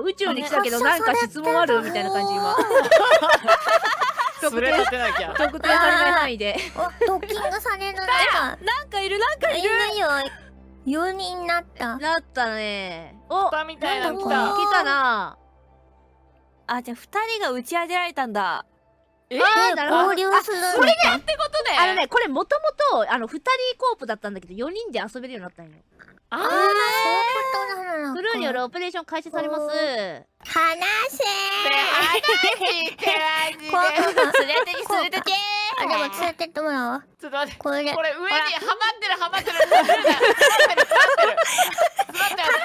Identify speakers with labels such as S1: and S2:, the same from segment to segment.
S1: 宇宙に来たけどなんか質問あるみたいな感じ今。
S2: それ立てなきゃ。
S1: 特定されない範囲で。
S3: お、ドッキングされる。
S4: なんかいるなんかいる。
S3: いるよ。4人になった。
S1: なったね。お、
S2: 蓋みたいなの来
S1: 来
S2: た。
S1: たな。
S4: あ、じゃあ2人が打ち上げられたんだ。
S1: なるほど。
S3: 合流する。
S4: それでってことね。
S1: あのね、これもともと2人コープだったんだけど4人で遊べるようになったんよ。
S4: あ
S3: そういうことなのか。
S1: クルーによるオペレーション開始されます。
S3: 話せ
S4: コート連れてけ連れてけ。
S3: あ、でも連れてってもらおう。
S2: ちょっと待って。
S3: これで
S2: これ上にはまってる。詰まってる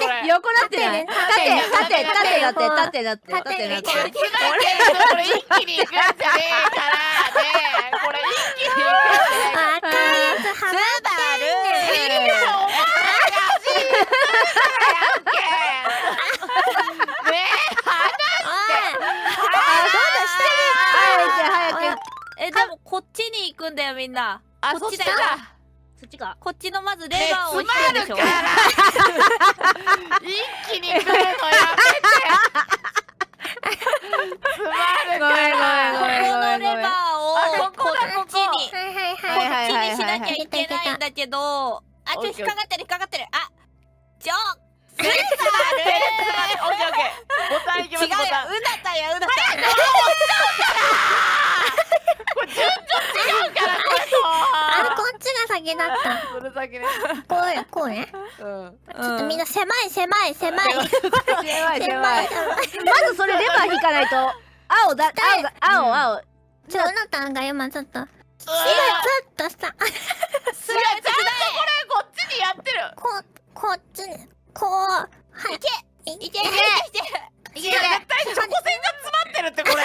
S2: これ。
S1: 横なってない。縦なって。
S2: これ一気に行くんじゃねえからね。これ一気に行くんじゃねえから。
S3: 赤いやつはまってんねん。
S4: でもこっちに行くんだよみんな。
S2: あ、
S4: こっちだよ。
S1: そっちか。
S4: こっちのまずレバーを押してるでしょ。
S2: 一気に来るのやめて。詰まるから。
S4: このレバーをこっちに
S3: はい
S4: しなきゃいけないんだけど、あ、引っかかってる。あ、スバル。
S2: オッケー。ボタンいきます。
S4: 違うよ。うだったよ。
S2: これ順序違うからこれと。
S3: あ、こっちが先だった。
S2: それ先ね。
S3: こうね。
S2: うん。
S3: ちょっとみんな狭い。
S1: 狭い。まずそれレバー引かないと。青。
S3: じゃあ、うなたんが今ちょっと。ちょっとさ。
S2: ちゃんとこれこっちにやってる。
S3: こっちに。こう。はい。いけ。
S2: 絶対チョコ線が詰まってるってこれ。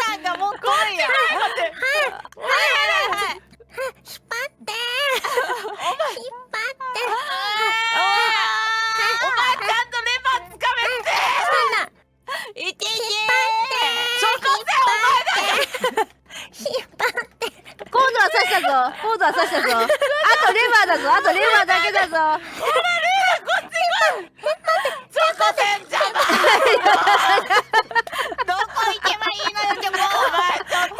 S4: なんかもう来いよ。はい。
S3: 引っ張って。
S2: お前ちゃんとレバーつかめって。
S4: いけ。
S2: チョコ線お前だ。
S3: 引っ張って。
S1: コードは刺したぞ。あとレバーだけだぞ。
S2: チョコ線邪魔。
S4: どこ行けばいいのよでも。
S2: お前ちょっと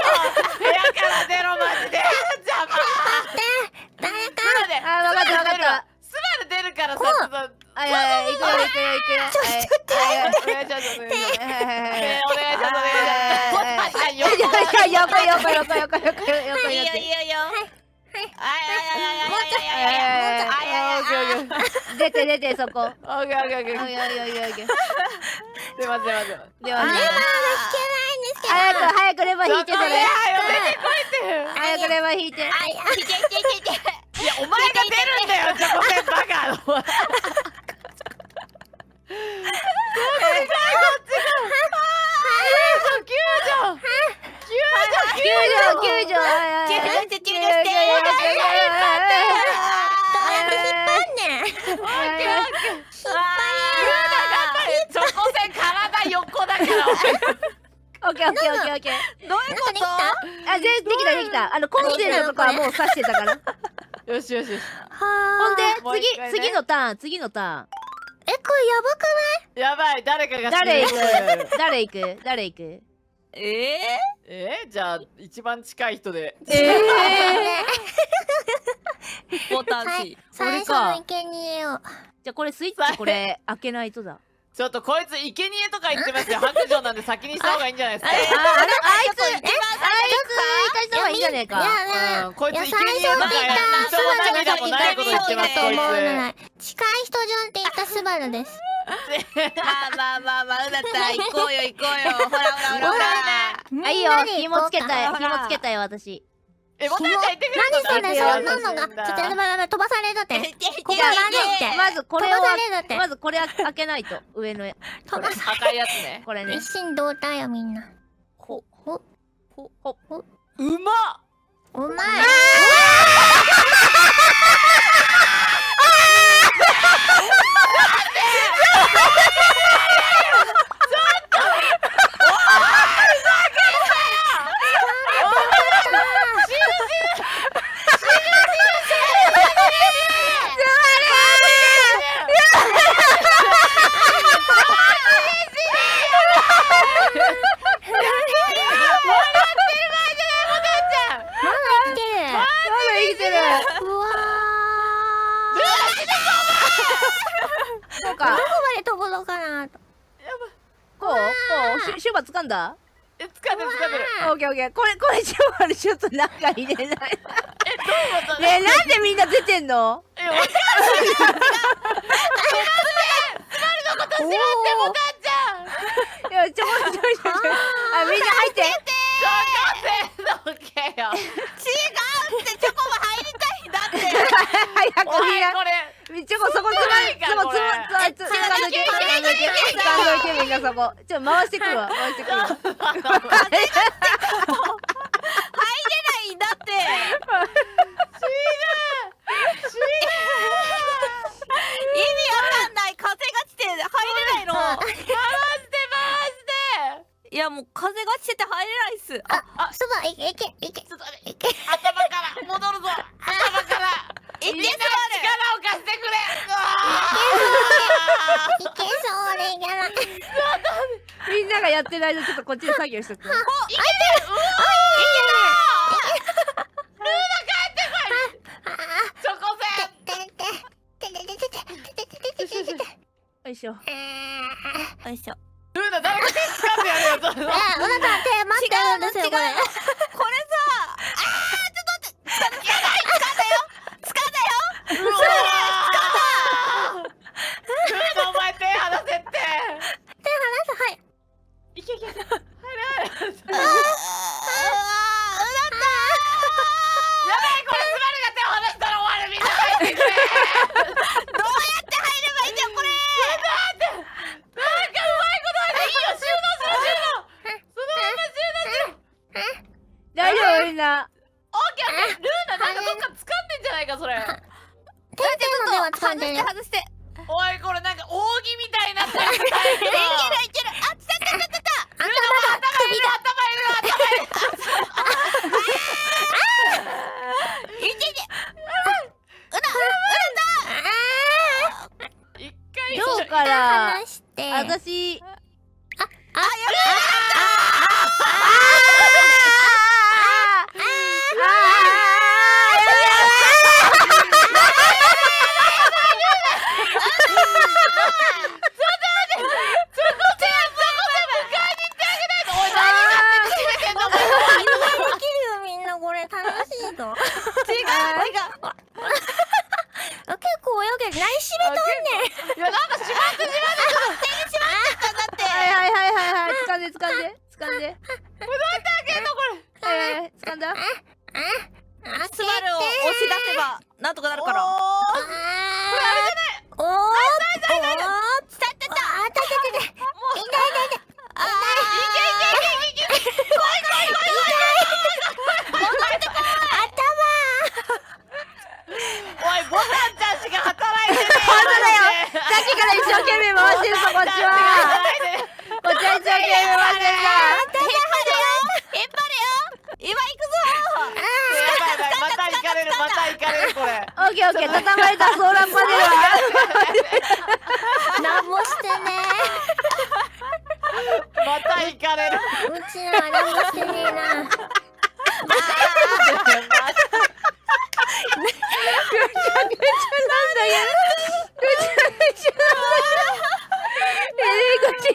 S2: 部屋から出ろマジで。邪魔。
S3: 誰か。
S1: わかった。
S2: スバル出るからさ。ちょっと。
S1: 行くよ。
S2: お願いします。
S4: いいよ。
S1: 出てそこ。
S2: オッケー。出ます。
S1: 早くレバー引いてそれ。
S2: 出てこいって。
S1: 早くレバー引いて。
S2: いやお前が出るんだよチョコ線バカ。
S1: 救助。
S2: チョコ線体横だから。
S1: オッケー。
S4: どういうこと？
S1: あ、できた。コンセントとかはもう刺してたから。
S2: よし。
S1: ほんで次のターン。
S3: これやばくない？
S2: やばい、誰かが
S1: 誰行く？
S2: じゃあ一番近い人で。
S4: ボタン C。
S3: 最初の生贄を。
S1: じゃあこれスイッチこれ開けないとだ。
S2: ちょっとこいつ生贄とか言ってますよ。白状なんで先にした方がいいんじゃないですか。
S1: あいつ行かした方がいいんじゃねえか。
S2: こいつ生
S3: 最初
S2: 贄とか
S3: って言った
S2: 一緒の涙もないこと言ってます。こい
S3: と思うなら近い人順って言ったスバルです。
S4: まあうだったら行こうよ。ほら。
S1: あ、いいよ。紐つけたよ私。
S2: ボタンちゃん言ってくれるの？
S3: 何それ、そんなのが。ちょっと飛ばされるって。ここは何って。
S1: まずこれ
S3: 飛ばされるって。
S1: まずこれ開けないと上の
S3: 飛ばさ
S2: 赤いやつね。
S1: これね。
S3: 一心同体よみんな。
S2: うまっ。
S3: うまい。
S1: うか。
S3: どこまで飛ぶのかなと。
S1: こうシューバ掴んだ。
S2: え、掴んでる掴んでる。
S1: オッケーオッケー。これシューバにちょっとなんか入れない。
S2: え、どういうこと？
S1: ねえ、なんでみんな出てんの？
S2: え、わかんない。ことしまってもたんじゃん。
S1: いや、ちょあ、みんな入って。
S2: どけよ。
S4: 違うってチョコも入りたいんだって
S1: 早く
S2: おい
S1: みんな。
S2: これ。
S1: ちょこそこつまみ、つま掴んどいて、掴んどいてみんなそこ。ちょ回してくるわ、回してくるわ。
S4: 入れないんだって意味わかんない。風が来て入れないの。
S2: 回して
S4: いやもう風が来てて入れないっす。
S3: そばいけ。
S2: ちょっと待って。頭から戻るぞ。頭から。
S4: いって
S2: みんな力を貸してくれ。
S3: いけそうでいけない。
S1: みんながやってる間ちょっとこっちで作業しとく。
S2: ルーナ帰ってこい。チョコセン。
S1: よいしょ。
S4: よいしょ。
S2: ルーナ誰か手掴んでやるよ。
S3: うなた手待ってるんですよこれ。
S4: これさ、ちょっと待って。掴んだよ。
S2: うわー。ルーナお前手離せって。
S3: はい。
S2: いけいけ。入れ入れ。やばいこれスバルが手を離したら終わる。みんな入ってくれ。
S4: どうやって入ればいいんだよこれ。
S2: なんかうまいことある。いいよ収納しろ収納。そのまま収納しろ。
S1: 大丈夫みんな。
S2: オッケーオッケー。ルーナなんかどっか掴んでんじゃないかそれ。
S3: 手のでは掴んでる。
S4: 外して。
S2: おいこれなんか扇みたいになってる。いけるいける。あ、来た来た来た来た。ルーナも頭いる
S4: いけいけ。
S2: 一回
S1: どうから
S3: 離して。
S1: 私
S3: みんなこれ楽しいぞ。
S4: 違う。
S3: 結構泳げる。何しめとんねん。
S2: いやなんかしまって
S1: はい掴んで掴んで掴んで。
S2: どうやって開けんのこれ。
S1: 掴んだ。
S4: スバルを押し出せばなんとかなるから。
S3: これあれじゃない。おー。おー。
S4: 来た来た来た。
S3: あたたたた。痛い痛い痛い。
S2: おいボタンちゃんしか働いてねえ。
S1: 本当だよ。さっきから一生懸命回してるぞこっちは。こっちは一生懸命回してるぞ。
S4: 引っ張れよ。今行くぞ。
S2: やばいまた行かれるこれ。
S1: オッケーオッケー。畳まれたソーラーパネルは。
S3: なんもしてね
S2: また行かれる。
S3: うちらはなんもしてねえな。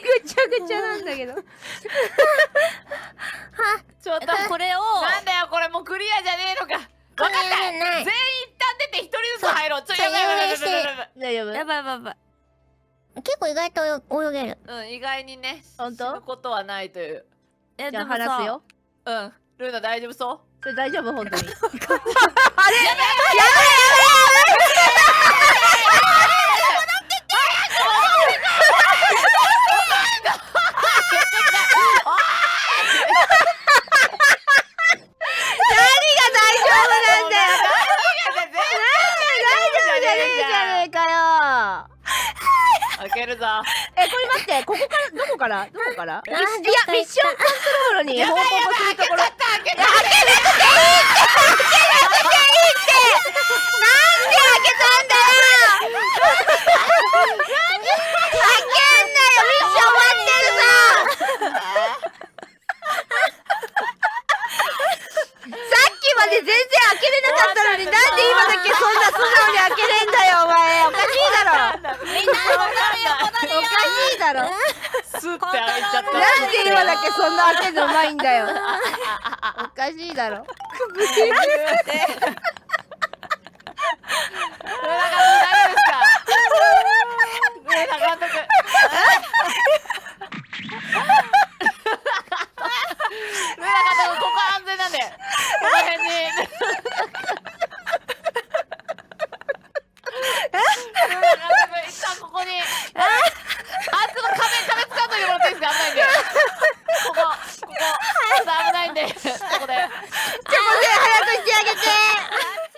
S1: ぐちゃぐちゃなんだけど。
S2: ちょっと
S4: これを
S2: なんだよこれもうクリアじゃねえのか。分かった。全員一旦出て一人ずつ入ろう。やばい
S1: 大丈夫。
S4: やばいやばいやばい。
S3: 結構意外と泳げる。
S2: うん意外にね
S1: 本当
S2: 死ぬことはないという。
S1: じゃあ話すよ。
S2: うんルーナ大丈夫そう。
S1: それ大丈夫本当に。
S2: 開けるぞ。
S1: これ待って、ここからどこからどこから？いや
S3: あ
S1: ミッションコントロールに報告するところ。
S2: 開けた。
S1: なんで開けたんだよ。開けんなよ。ミッション終わってるぞ。さっきまで全然開けれなかったのに、なんで今だけそんな素直に開けれんだよお前。おかしいだろ。
S4: みんな戻るよ。
S1: おかしいだろ。
S2: スッて開いちゃった。
S1: なんで今だけそんな開けるのうまいんだよ。おかしいだろ。
S2: なんか